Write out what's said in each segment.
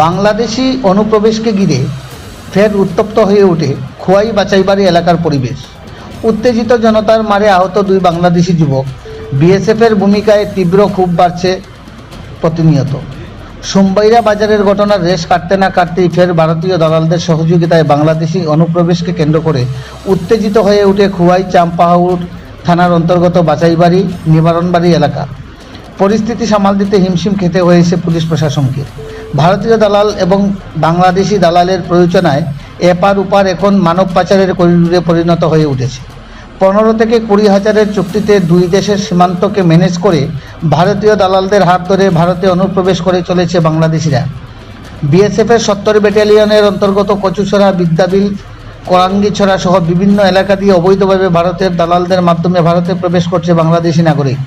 বাংলাদেশি অনুপ্রবেশকে ঘিরে ফের উত্তপ্ত হয়ে ওঠে খোয়াই বাছাইবাড়ি এলাকার পরিবেশ। উত্তেজিত জনতার মারে আহত দুই বাংলাদেশি যুবক। বিএসএফের ভূমিকায় তীব্র ক্ষোভ বাড়ছে প্রতিনিয়ত। সোমবাইরা বাজারের ঘটনার রেশ কাটতে না কাটতেই ফের ভারতীয় দালালদের সহযোগিতায় বাংলাদেশি অনুপ্রবেশকে কেন্দ্র করে উত্তেজিত হয়ে ওঠে খোয়াই চাম্পাহাউড় থানার অন্তর্গত বাছাইবাড়ি নিবারণবাড়ি এলাকা। পরিস্থিতি সামাল দিতে হিমশিম খেতে হয়েছে পুলিশ প্রশাসনকে। ভারতীয় দালাল এবং বাংলাদেশি দালালের প্রয়োজনায় এপার ওপার এখন মানব পাচারের করিডোরে পরিণত হয়ে উঠেছে। 15 থেকে 20 হাজারের চুক্তিতে দুই দেশের সীমান্তকে ম্যানেজ করে ভারতীয় দালালদের হাত ধরে ভারতে অনুপ্রবেশ করে চলেছে বাংলাদেশিরা। বিএসএফের 70 ব্যাটালিয়নের অন্তর্গত কচুছড়া, বিদ্যাবিল, করাঙ্গিছড়া সহ বিভিন্ন এলাকা দিয়ে অবৈধভাবে ভারতের দালালদের মাধ্যমে ভারতে প্রবেশ করছে বাংলাদেশি নাগরিক।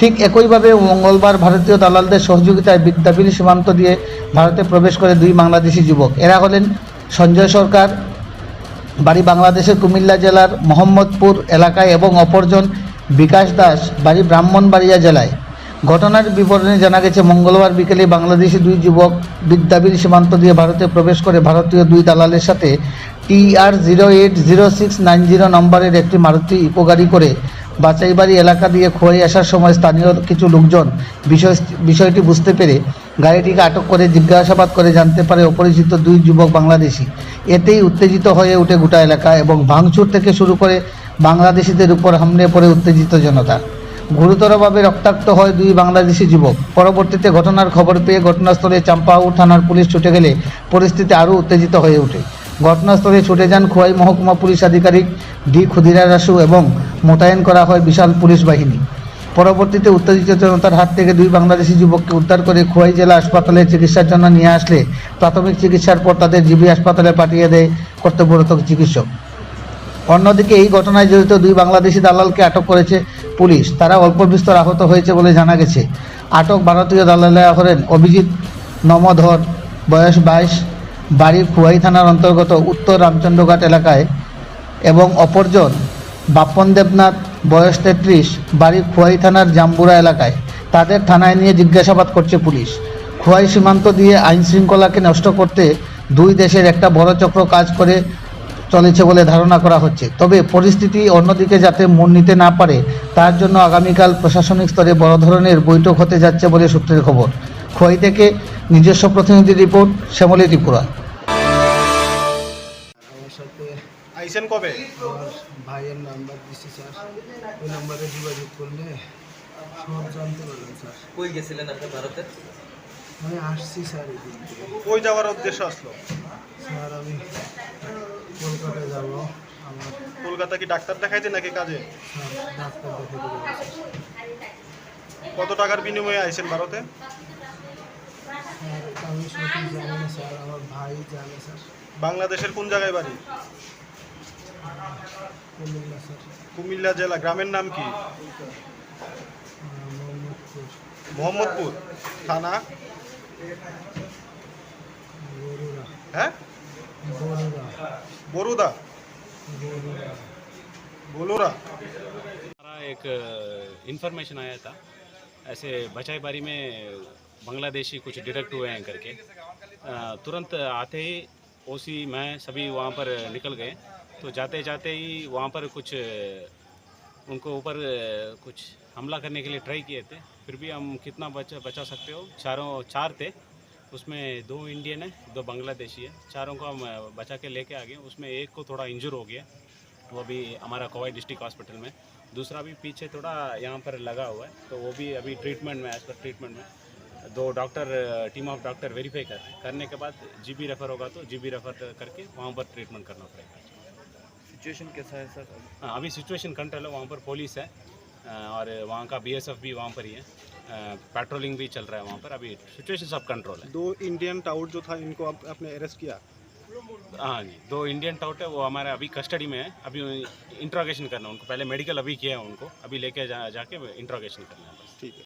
ঠিক একইভাবে মঙ্গলবার ভারতীয় দালালদের সহযোগিতায় বিদ্যাবিল সীমান্ত দিয়ে ভারতে প্রবেশ করে দুই বাংলাদেশি যুবক। এরা হলেন সঞ্জয় সরকার, বাড়ি বাংলাদেশের কুমিল্লা জেলার মোহাম্মদপুর এলাকায়, এবং অপরজন বিকাশ দাস, বাড়ি ব্রাহ্মণবাড়িয়া জেলায়। ঘটনার বিবরণে জানা গেছে, মঙ্গলবার বিকেলে বাংলাদেশি দুই যুবক বিদ্যাবিল সীমান্ত দিয়ে ভারতে প্রবেশ করে ভারতীয় দুই দালালের সাথে TR 080690 নম্বরের একটি মারুতি ইকো গাড়ি করে বাছাইবাড়ি এলাকা দিয়ে খোয়াই আসার সময় স্থানীয় কিছু লোকজন বিষয়টি বুঝতে পেরে গাড়িটিকে আটক করে জিজ্ঞাসাবাদ করে জানতে পারে অপরিচিত দুই যুবক বাংলাদেশি। এতেই উত্তেজিত হয়ে ওঠে গোটা এলাকা এবং ভাঙচুর থেকে শুরু করে বাংলাদেশিদের উপর হামলে পড়ে উত্তেজিত জনতা। গুরুতরভাবে রক্তাক্ত হয় দুই বাংলাদেশি যুবক। পরবর্তীতে ঘটনার খবর পেয়ে ঘটনাস্থলে চাম্পাহাউড় থানার পুলিশ ছুটে গেলে পরিস্থিতি আরও উত্তেজিত হয়ে ওঠে। ঘটনাস্থলে ছুটে যান খোয়াই মহকুমা পুলিশ আধিকারিক ডি ক্ষুদিরাজ রাসু এবং মোতায়েন করা হয় বিশাল পুলিশ বাহিনী। পরবর্তীতে উত্তেজিত জনতার হাত থেকে দুই বাংলাদেশি যুবককে উদ্ধার করে খোয়াই জেলা হাসপাতালে চিকিৎসার জন্য নিয়ে আসলে প্রাথমিক চিকিৎসার পর তাদের জিবি হাসপাতালে পাঠিয়ে দেয় কর্তব্যরত চিকিৎসক। অন্যদিকে এই ঘটনায় জড়িত দুই বাংলাদেশি দালালকে আটক করেছে পুলিশ। তারা অল্প বিস্তর আহত হয়েছে বলে জানা গেছে। আটক ভারতীয় দালালেরা হলেন অভিজিৎ নমধর, বয়স 22, বাড়ি খোয়াই থানার অন্তর্গত উত্তর রামচন্দ্রঘাট এলাকায়, এবং অপরজন বাপন দেবনাথ, বয়স 33, বাড়ি খোয়াই থানার জাম্বুরা এলাকায়। তাদের থানায় নিয়ে জিজ্ঞাসাবাদ করছে পুলিশ। খোয়াই সীমান্ত দিয়ে আইন শৃঙ্খলাকে নষ্ট করতে দুই দেশের একটা বড় চক্র কাজ করে চলেছে বলে ধারণা করা হচ্ছে। তবে পরিস্থিতি অন্যদিকে যাতে মন নিতে না পারে তার জন্য আগামীকাল প্রশাসনিক স্তরে বড় ধরনের বৈঠক হতে যাচ্ছে বলে সূত্রের খবর। খোয়াই থেকে নিজস্ব প্রতিনিধি রিপোর্ট, শ্যামলী ত্রিপুরা। আমার সাথে আইসেন কবে? আমার ভাইয়ের নাম্বার দিছি স্যার, ওই নাম্বারে যোগাযোগ করলে সব জানতে পারবেন স্যার। কই গেছিলেন আপনি ভারতে? আমি আসছি স্যার এদিন থেকে। কই যাওয়ার উদ্দেশ্য আসলো? স্যার আমি কলকাতায় যাব। আমার কলকাতা কি ডাক্তার দেখাইতে নাকি কাজে? স্যার ডাক্তার দেখাতে যাবো স্যার। কত টাকার বিনিময়ে আইসেন ভারতে? স্যার আমি সঠিক জানি না স্যার, আমার ভাই জানে স্যার। বাংলাদেশের কোন জায়গায় বাড়ি? কুমিল্লা স্যার, কুমিল্লা জেলা। গ্রামের নাম কি? মোহাম্মদপুর, মোহাম্মদপুর। থানা? বরুড়া, হ্যাঁ, বরুড়া, বরুদা, বরুড়া। बोलोरा। हमारा एक इन्फॉर्मेशन आया था, ऐसे बचाईबारी में बांग्लादेशी कुछ डिटेक्ट हुए हैं करके। तुरंत आते ही ओसी मैं सभी वहाँ पर निकल गए। तो जाते जाते ही वहाँ पर कुछ उनको ऊपर कुछ हमला करने के लिए ट्राई किए थे। फिर भी हम कितना बचा सकते हो, चार थे, उसमें 2 इंडियन है, 2 बांग्लादेशी है। चारों को हम बचा के लेके आ गए। उसमें एक को थोड़ा इंजर हो गया, वो भी हमारा कोवाई डिस्ट्रिक्ट हॉस्पिटल में। दूसरा भी पीछे थोड़ा यहाँ पर लगा हुआ है, तो वो भी अभी ट्रीटमेंट में, एज पर ट्रीटमेंट में। 2 doctor, team of doctor verify करने के बाद जीबी रेफर होगा तो जीबी रेफर करके वहाँ पर ट्रीटमेंट करना पड़ेगा। सिचुएशन कैसा है सर? हाँ, अभी सिचुएशन कंट्रोल है। वहाँ पर पुलिस है और वहाँ का BSF भी वहाँ पर ही है। पेट्रोलिंग भी चल रहा है वहाँ पर। अभी सिचुएशन सब कंट्रोल है। 2 इंडियन टाउट जो था, इनको आपने अरेस्ट किया? हाँ जी, 2 इंडियन टाउट है, वो हमारे अभी कस्टडी में है। अभी इंट्रोगेशन करना है उनको, पहले मेडिकल अभी किया है उनको, अभी लेके जाके इंट्रोगेशन करना है बस। ठीक है।